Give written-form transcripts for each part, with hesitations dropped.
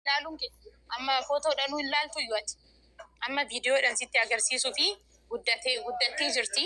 ilaaluun kee amma footoodhaan ilaaltu iyyuuti. Amma viidiyoodhaan sitti agarsiisuu fi guddattee jirti.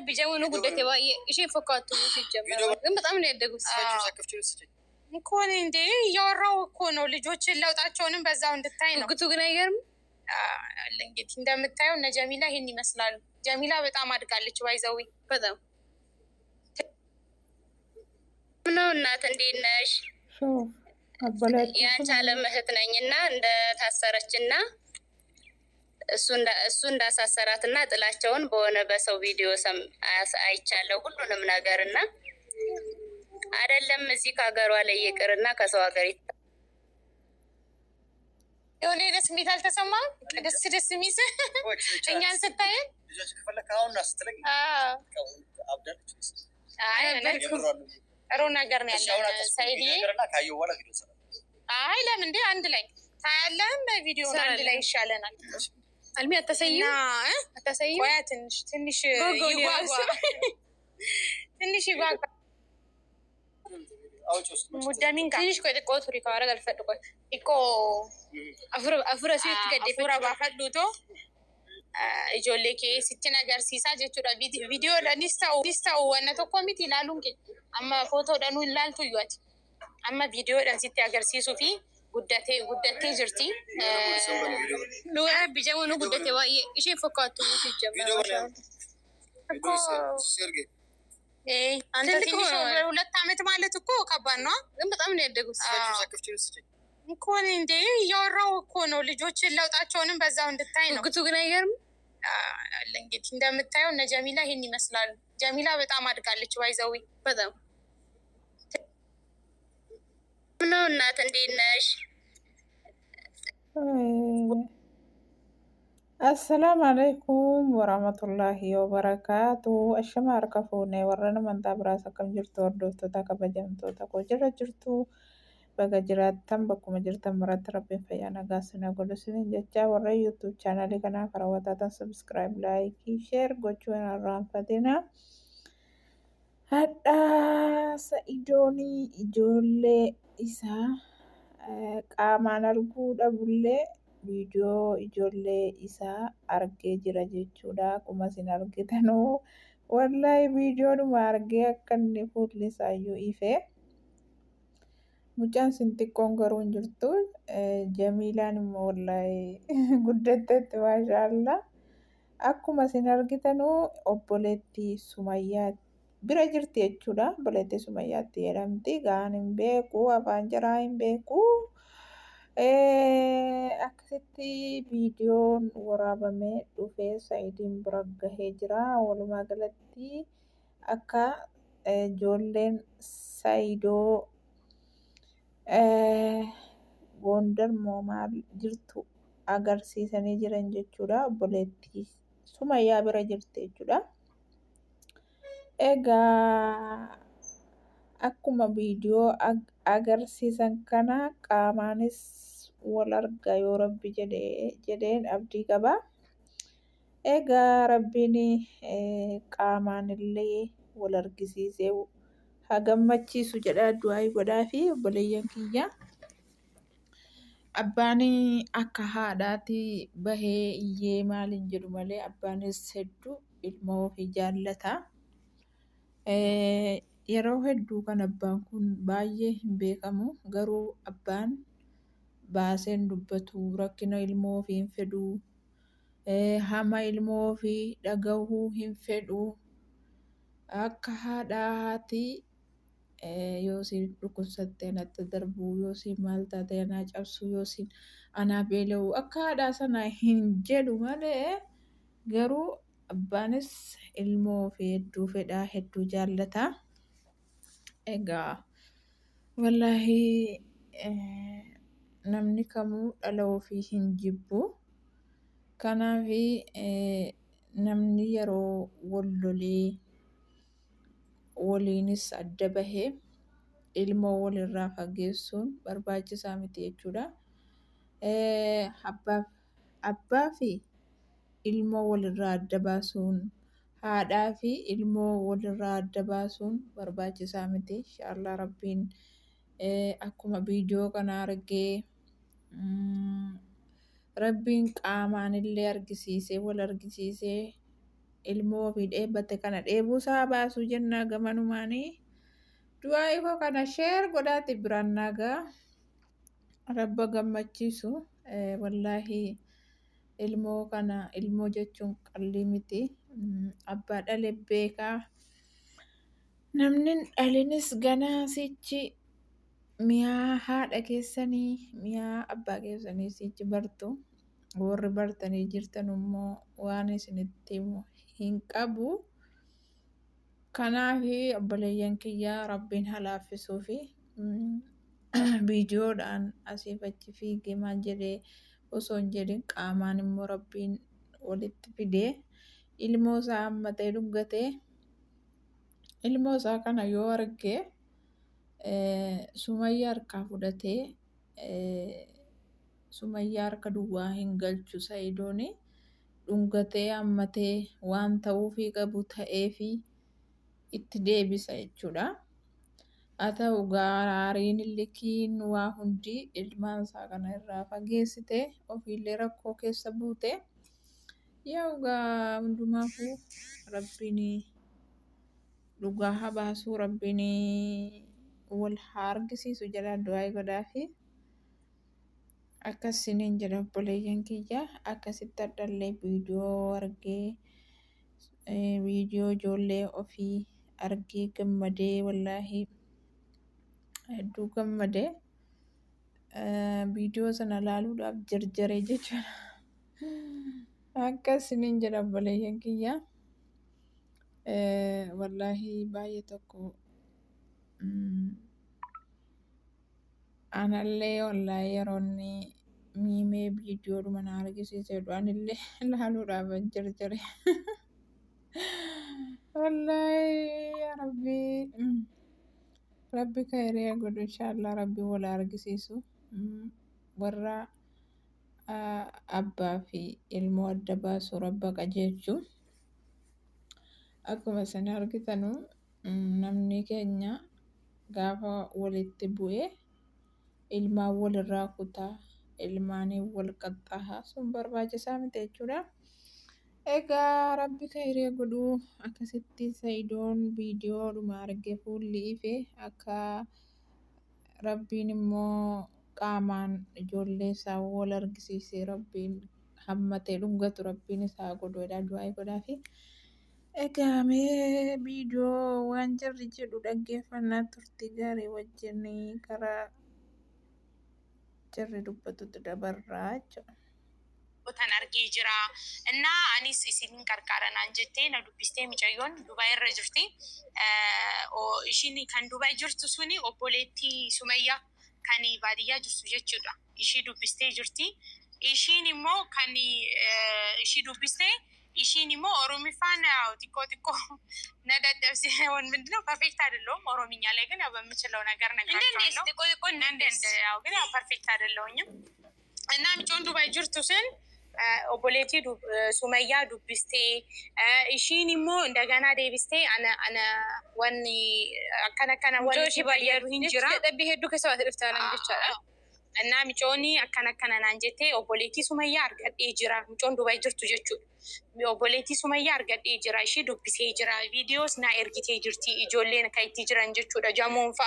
Bijamu nu guddattee baay'ee ishee fakkaattu ሲጀመር ግን በጣም ነው ያደጉት እኮ እንዴ እያወራሁ እኮ ነው ልጆችን ለውጣቸውንም በዛው እንድታይ ነው። ግቱ ግን አይገርም እንግዲህ እንደምታየው እነ ጀሚላ ይሄን ይመስላሉ። ጀሚላ በጣም አድጋለች ባይዘዊ በጣም ነው። እናት እንዴት ነሽ? ያንቺ አለም እህት ነኝና እንደ ታሰረችና እሱ እንዳሳሰራትና ጥላቸውን በሆነ በሰው ቪዲዮ አይቻለሁ ሁሉንም ነገርና አይደለም እዚህ ከሀገሯ ላይ ይቅርና ከሰው ሀገር የሆነ ደስ የሚል አልተሰማም። ደስ የሚል እኛን ስታየን ጥሩ ነገር ነው ያለን ሳይዲ። አይ ለምን እንዴ አንድ ላይ ታያለን በቪዲዮ አንድ ላይ ይሻለናል። አልሚ አተሰዩ ቆያ ትንሽ ይጓጓ ሙዳሚን ትንሽ ቆይ ቆት ሪካ አረጋ አልፈድቆ ኢኮ አፍራ ሲት ገደ ፍራ ባፈዱቶ ijoollee kee sitti agarsiisaa jechuudha. Viidiyoodhaan ta'u wanna tokko miti ilaaluun kee amma footoodhaan ilaaltu iyyuuti. Amma viidiyoodhaan sitti agarsiisuu fi guddattee jirti. Bijamu nu guddattee baay'ee ishee fakkaattu ሲጀመር አንተ ትንሽ 2 ዓመት ማለት እኮ ከባድ ነው። ግን በጣም ነው ያደጉት እኮ እንዴ እያወራሁ እኮ ነው ልጆችን ለውጣቸውንም በዛው እንድታይ ነው። ግቱ ግን አይገርም እንግዲህ እንደምታየው እነ ጀሚላ ይሄን ይመስላሉ። ጀሚላ በጣም አድጋለች ባይዘዊ በጣም ነው። እናት እንዴት ነሽ? السلام عليكم ورحمة الله وبركاته. الشمار كفوني ورنا من تبراسا كم جرتو وردوتو تاكا بجمتو تاكو جرتو baga jiraattan bakkuma jirtan maratti rabbiin fayyaa nagaa sinaa godhu sinin jechaa warra yuutuub chaanalii kanaaf raawwatatan sabskiraayib laayikii sheer gochuu hin irraanfatina. Hadhaa Sa'idoonii ijoollee isaa qaamaan arguu dhabullee viidiyoo ijoollee isaa argee jira jechuudha. Akkuma isin argitanuu wallahi viidiyoodhuma argee akka inni fuulli isaayyuu ifee. Mucaan sin xiqqoon garuu hin jirtu. Jamiilaan immoo wallahi guddatteetti maashaallah. Akkuma isin argitanuu obboleettii Sumayyaa bira jirti jechuudha. Obboleettii Sumayyaatti jedhamti. Gaan hin beeku, afaan jaraa hin beeku. Akkasitti viidiyoon waraabamee dhufee Sa'idiin bira gahee jira. Walumaa galatti akka ijoolleen Sa'idoo Gondar moo maal jirtu agarsiisanii jiran jechuudha. Obboleettii Sumayyaa bira jirti jechuudha. Egaa akkuma viidiyoo agarsiisan kana qaamaanis wal arga yoo rabbi jedheen abdii qaba. Egaa rabbiin qaamaan illee wal argisiisee hagammachiisu jedha du'aa godhaa fi obboleeyyan kiyya. Abbaan akka haadhaati bahee iyyee maaliin jedhu malee abbaanis hedduu ilma ofii jaallata. Yeroo hedduu kan abbaan kun baay'ee hin beekamu garuu abbaan baaseen dubbatu rakkina ilma ofii hin fedhu. Hama ilma ofii dhagahuu hin fedhu. Akka haadhaati yoo si dhukkubsattee natti darbuu yoo si maal taate anaa cabsuu yoo si anaa beela'uu akka haadhaa sana hin jedhu malee garuu abbaanis ilma ofii hedduu fedhaa hedduu jaallata. Egaa wallahi namni kamuu dhala ofii hin jibbu. Kanaaf namni yeroo wal lolee waliinis adda bahee ilma walirraa fageessuun barbaachisaa miti jechuudha. Abbaa fi ilma walirraa adda baasuun haadhaa fi ilmoo walirraa adda baasuun barbaachisaa miti. Inshallah rabbiin akkuma viidiyoo kana argee rabbiin qaamaan illee argisiisee wal argisiisee ilmoo fi dheebbate kana dheebuusaa baasuu jennaa gamanumaanii du'aa ifoo kana sheer godhaati biraan nagaa rabba gammachiisu wallaahi ilmoo kana ilmoo jechuun qallii miti abbaa dhale beekaa namni dhalinis ganaa sichi miyaa haadha keessanii miyaa abbaa keessanii sichi bartu warri bartanii jirtan immoo waan isinitti hin qabu kanaaf obboleeyyan kiyyaa rabbiin halaaffisuu fi viidiyoodhaan asiif achi fiigee maal jedhee osoo hin jedhin qaamaan immoo rabbiin walitti fidee ilmoo isaa hammatee dhuggatee ilmoo isaa kana yoo argee Sumayyaa harkaa fudhatee Sumayyaa harka duwwaa hin galchu Sa'idooni dhungatee hammatee waan ta'uufii qabu ta'eefi itti deebisa jechuudha. Haa ta'u gaariin likiin waa hundi ilmaan isaa kana irraa fageessite ofiillee rakkoo keessa buute yaa dhugaa hundumaafuu rabbiin dhugaa haa baasuu rabbiin wal haa argisiisu jedha du'aa godhaa fi akkasiniin jedha obboleeyyan kiyya akkasitti addallee viidiyoo argee viidiyoo ijoollee ofii argee gammadee wallaahi hedduu gammadee viidiyoo sana ilaaluudhaaf jarjaree jechuudha akkasiniin jedha obboleeyyan kiyya wallaahi baay'ee tokko anallee wallaahi yeroonni miimee viidiyoodhuma na argisiisedhu anillee ilaaluudhaaf jarjare wallaahi yaa rabbi khayrii godhu inshaallah rabbi wal argisiisu warra abbaa fi ilmoo adda baasu rabba qajeelchu akkuma isin argitanu namni keenya gaafa walitti bu'ee ilmaan walirraa kutaa ilmaanii wal qaxxaaha sun barbaachisaa miti jechuudha. Egaa rabbi khayrii godhu akkasitti Sa'idoon viidiyoodhuma argee fuulli ife akka rabbiin immoo qaamaan ijoollee isaa wal argisiisee rabbiin hammatee dhungatu rabbiin isaa godhuudha du'aa godhaa fi egaa mee viidiyoo waan jarri jedhu dhaggeeffannaa turtii gaarii wajjin karaa jarri dubbatutti dabarraa jechuudha. Botan argee jira እና አኒስ ኢሲን ቀርቃረናን ጀቴ ነው ዱብስቴ ሚጨዮን ዱባይ ረጅርቲ ኢሺኒ ካን ዱባይ ጅርቱ ሱኒ ኦቦሌቲ ሱመያ ካኒ ባዲያ ጅርቱ ጀቹዳ ኢሺ ዱብስቴ ጅርቲ ኢሺኒ ሞ ካኒ ኢሺ ዱብስቴ ኢሺኒ ሞ ኦሮሚፋን ያው ቲኮ ነደደብሲ ወን ምንድነው ፐርፌክት አይደለም ኦሮሚኛ ላይ ግን ያው በምችለው ነገር ነግራችኋለሁ እንዴ ቲኮ ያው ግን ያው ፐርፌክት አይደለውኝም እና ሚጮን ዱባይ ጅርቱ ስን ኦቦሌቲ ሱመያ ዱብስቴ ኢሺኒ ሞ እንደገና ዴብስቴ አነ ወኒ አከነከነ ወኒ ሲባልያሩ ሂንጅራ ደብ ሄዱ ከሰባት ደፍታና እንግቻላ እና ሚጮኒ አከነከነ ናንጀቴ ኦቦሌቲ ሱመያ አርገዴ ጅራ ሚጮን ዱባይ ጅርቱ ጀቹ ኦቦሌቲ ሱመያ አርገዴ ጅራ እሺ ዱብሴ ጅራ ቪዲዮስ ና ኤርጊቴ ጅርቲ ኢጆሌን ካይቲ ጅራን ጀቹ ደጃሞንፋ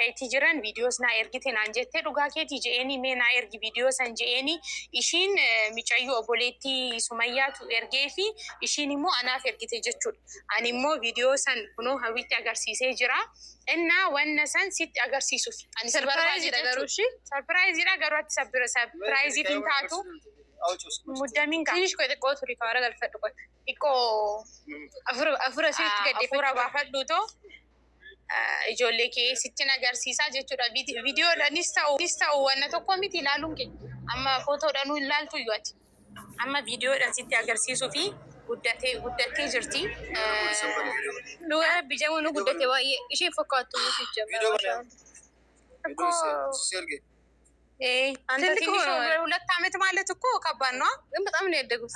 kayti jiran videos na ergite nanjette dhugaa keeti jeeni me na ergi videos an jeeni ishin micayyo oboletti sumayyaatu ergeefi ishin immoo anaaf ergite jechuudha ani immoo videos an kuno hawitti agarsiisee jira እና wanna san sitti agarsiisuuf ani surprise dagarushi surprise dagaruatti surprise fintaatu muddamin ka tinish ko xiqqoo turi kaara galfadhu ko xiqqoo afura sitti gadde afura baafadhu to ijoollee kee sittin agarsiisaa jechuudha viidiyoodhaanis ta'u wanna tokko miti ilaaluun kee amma footoodhaan ilaaltu iyyuu ati amma viidiyoodhaan sitti agarsiisuu fi guddattee jirti. Dhugaa bijamuun guddatte baay'ee ishee fakkaattu ሁለት ዓመት ማለት እኮ ከባድ ነው ግን በጣም ነው ያደጉት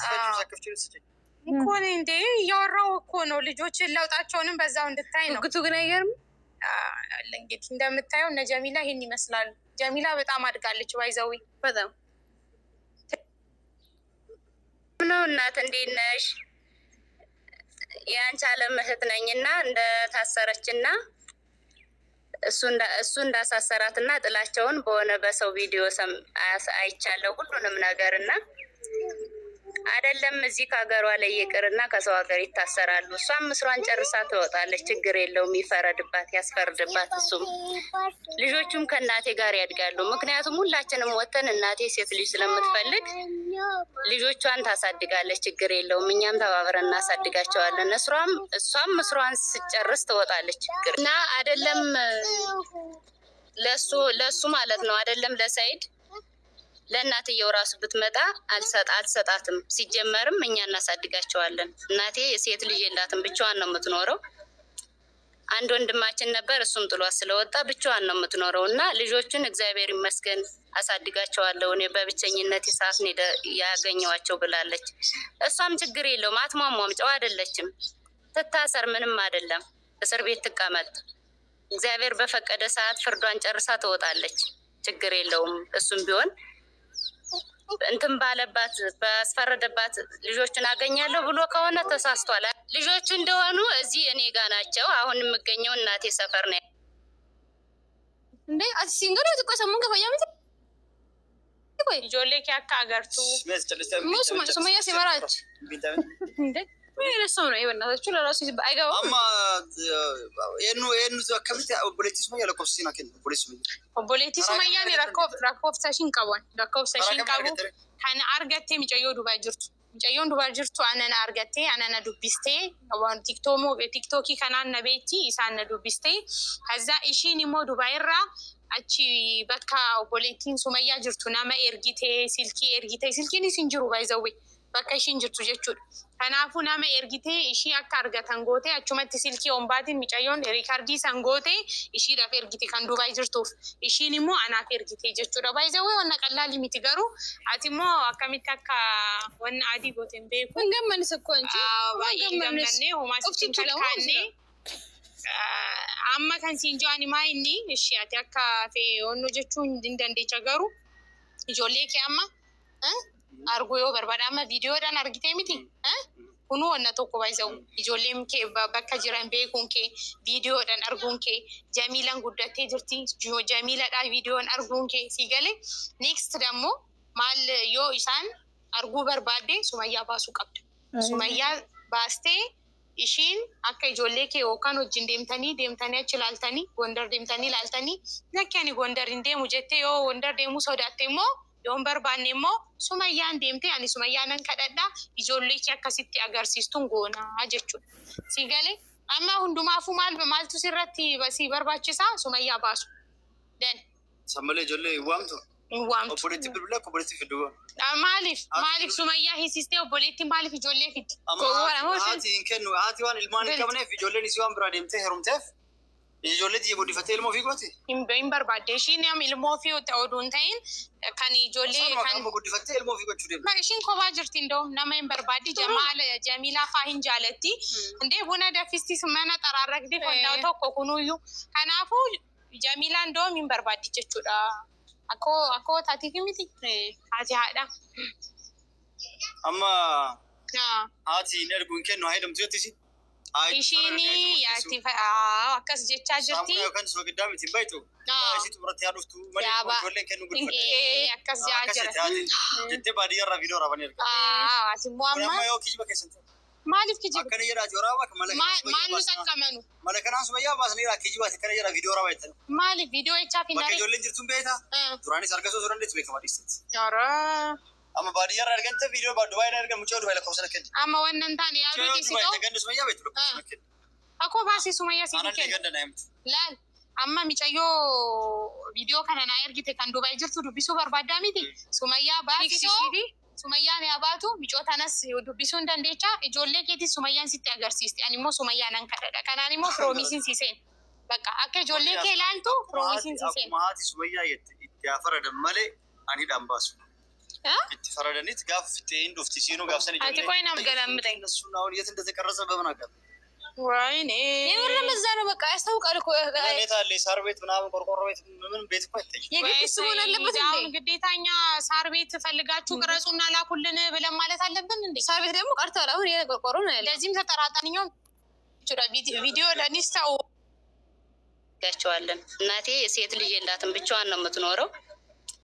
እኮ እንዴ እያወራሁ እኮ ነው ልጆችን ለውጣቸውንም በዛው እንድታይ ነው። ግቱ ግን አይገርም እንግዲህ እንደምታየው እነ ጀሚላ ይሄን ይመስላሉ። ጀሚላ በጣም አድጋለች። ባይዘዊ በጣም ነው። እናት እንዴት ነሽ? የአንቺ አለም እህት ነኝና እንደታሰረችና እሱ እንዳሳሰራትና ጥላቸውን በሆነ በሰው ቪዲዮ አይቻለሁ ሁሉንም ነገርና አይደለም እዚህ ከሀገሯ ላይ ይቅርና ከሰው ሀገር ይታሰራሉ። እሷም ምስሯን ጨርሳ ትወጣለች። ችግር የለውም። ይፈረድባት፣ ያስፈርድባት። እሱም ልጆቹም ከእናቴ ጋር ያድጋሉ። ምክንያቱም ሁላችንም ወተን እናቴ ሴት ልጅ ስለምትፈልግ ልጆቿን ታሳድጋለች። ችግር የለውም። እኛም ተባብረን እናሳድጋቸዋለን። እሷም ምስሯን ስጨርስ ትወጣለች። ችግር እና አይደለም ለሱ ማለት ነው። አይደለም ለሰይድ ለእናትየው ራሱ ብትመጣ አልሰጣትም። ሲጀመርም እኛ እናሳድጋቸዋለን። እናቴ የሴት ልጅ የላትም፣ ብቻዋን ነው የምትኖረው። አንድ ወንድማችን ነበር፣ እሱም ጥሏት ስለወጣ ብቻዋን ነው የምትኖረው እና ልጆቹን እግዚአብሔር ይመስገን አሳድጋቸዋለሁ እኔ በብቸኝነት ሰዓት ያገኘዋቸው ብላለች። እሷም ችግር የለውም፣ አትሟሟም፣ ጨዋ አይደለችም። ትታሰር፣ ምንም አይደለም፣ እስር ቤት ትቀመጥ። እግዚአብሔር በፈቀደ ሰዓት ፍርዷን ጨርሳ ትወጣለች። ችግር የለውም። እሱም ቢሆን እንትን ባለባት ባስፈረደባት ልጆችን አገኛለሁ ብሎ ከሆነ ተሳስቷል። ልጆቹ እንደሆኑ እዚህ እኔ ጋ ናቸው። አሁን የምገኘው እናቴ ሰፈር ነው። እንዴ አሲንገሩ ተቆሰሙን ከፈያምት ቆይ ጆሌ ከአካ አገርቱ ሱመያ ሲመራች እንዴ ሰው ነው የበናታችሁ ለራሱ አይገባም። አማ የኑ ከብት ኦቦሌቲ ሱመያ ለኮፍሲና ከን ኦቦሌቲ ሱመያ ነው ራኮፍታሽን ቀባን ራኮፍታሽን ቀቡ ካና አርገቴ ሚጨዮ ዱባይ ጅርቱ አነና አርገቴ አነና ዱቢስቴ አሁን ቲክቶኪ ካናን ነቤቲ ኢሳነ ዱቢስቴ ከዛ ኢሺን ሞ ዱባይራ አቺ በካ ኦቦሌቲን ሱመያ ጅርቱ ናማ ኤርጊቴ ሲልኪኒ ሲንጅሩ ባይዘዊ በካሽን ጅርቱ ጀቹ ከናፉ ናመ ኤርጊቴ እሺ አካ አርገተን ጎቴ አቹመት ሲልኪ ኦምባቲን ሚጨዮን ሪካርዲ ሰንጎቴ እሺ ዳፍ ኤርጊቴ ከን ዱባይ ጅርቱፍ እሺን ሞ አናፍ ኤርጊቴ ጀቹ ባይዘው ወና ቀላል ሚትገሩ አቲሞ አከሚት አካ ወና አዲ ጎቴን ቤኩ እንገመንስ እኮ እንጂ እንገመንስ ሆማስችን ተካኔ አማ ከን ሲንጃኒ ማይኒ እሺ አቲ አካ ፌ ወኑ ጀቹ እንደንደ ቸገሩ ጆሌ ከያማ arguyo barbadama video dan argite miti kunu wonna tokko baisau ijollem ke bakka jiran beekun ke video dan argun ke jamilan guddatte jirti jamila da video dan argun ke sigale next damo mal yo isan argu barbade sumaya basu qabdu sumaya baste ishin akka ijolle ke okan wajin demtani achilaltani gondar demtani laltani nakkani gondar indemu jette yo gondar demu sodatte mo yoon barbaanne immoo sumayyaan deemte ani sumayyaanan kadhadha ijoollee kee akkasitti agarsiistuun goonaa jechuudha. Si galee amma hundumaafuu maaltu sirratti si barbaachisaa sumayyaa baasu. Dan. Sammalee ijoollee waamtu. Waamtu. Obboleetti bilbilaa obboleetti fiduu. Maaliif sumayyaa hiisistee obboleetti maaliif ijoollee fiddi? Haati hin kennu haati waan ilmaan hin qabneef ijoolleen isii waan biraa deemtee heerumteef. ijoollee godhifatee ilmoo ofii gooti. Hin barbaadde ishiin ilmoo ofii oduun ta'in kan ijoollee kan godhifatee ilmoo ofii gochuu deema. Ishiin kophaa jirti indoo nama hin barbaaddi Jamiilaa faa hin jaalatti. Indee buna daffisti mana xaraarragdi fonnaa tokko kunuyyuu. Kanaafuu Jamiilaa indoo hin barbaaddi jechuudha. Akkoo taatiif miti haati haadha. Amma haati hin ergu hin kennu haa jedhamtu jettisi. Ishini yaati akkas jechaa jirti. Saamuna yookaan soo giddaa miti baay'atu. Isitu biratti haadhuftu malee ijoolleen kennu guddifatee. Akkas jaa jira. Jettee baadiyyaarraa viidiyoo raabanii erga. Ati immoo amma. Amma yoo kijiba keessatti. Maaliif kijiba? Akkana jedhaati waraabaa kan mala kanaan maal nu saqqamanu? Mala kanaan sumayyaa baasaniidha kijibaati akkana jedhaa viidiyoo raabaa jettan. Maaliif viidiyoo jechaa fi bakka ijoolleen jirtuun beektaa? Duraanis argasoo turan deetu beekamaa dhiistetti. Yaraa. Amma baadiyyaarraa argante viidiyoo Dubaayii argan mucaa Dubaayii lakkoofsa kenna. Amma wannan taane yaaduu dhiisitoo. Gandu sumayyaa beektu lakkoofsa kenna. Akkoo baasii sumayyaa si kenna. Ganda na himtu. Laal amma micayyoo viidiyoo kana na ergite kan Dubaayii jirtu dubbisuu barbaaddaa miti. Sumayyaa baasitoo. Sumayyaan yaabatu micootaanas dubbisuu hin dandeecha. Ijoollee keetis sumayyaan sitti agarsiisti. Ani immoo sumayyaan an kadhadha. Kanaan immoo firoomisiin siiseen. Bakka akka ijoollee kee ilaaltu firoomisiin siiseen. Akkuma haati sumayyaa itti faradan malee ani dhaan baasu. Itti faradanit gaaf itti hin dhufti siinuu gaafsan ijoollee. Ati koyi nama galamte. እነሱን አሁን የት እንደተቀረጸ በምን አውቃለሁ? ወይኔ የምር በዛ ነው በቃ ያስታውቃል እኮ ሁኔታ አለ። ሳር ቤት ምናምን ቆርቆሮ ቤት ምን ቤት እኮ አይተኝ የግድ መሆን አለበት እንዴ? ግዴታኛ ሳር ቤት ፈልጋችሁ ቅረጹና ላኩልን ብለን ማለት አለብን እንዴ? ሳር ቤት ደግሞ ቀርቷል። አሁን ይሄ ቆርቆሮ ነው ያለው። ለዚህም ተጠራጣኝው ቪዲዮ ለኒስታው ያቸዋለን። እናቴ የሴት ልጅ የላትም ብቻዋን ነው የምትኖረው።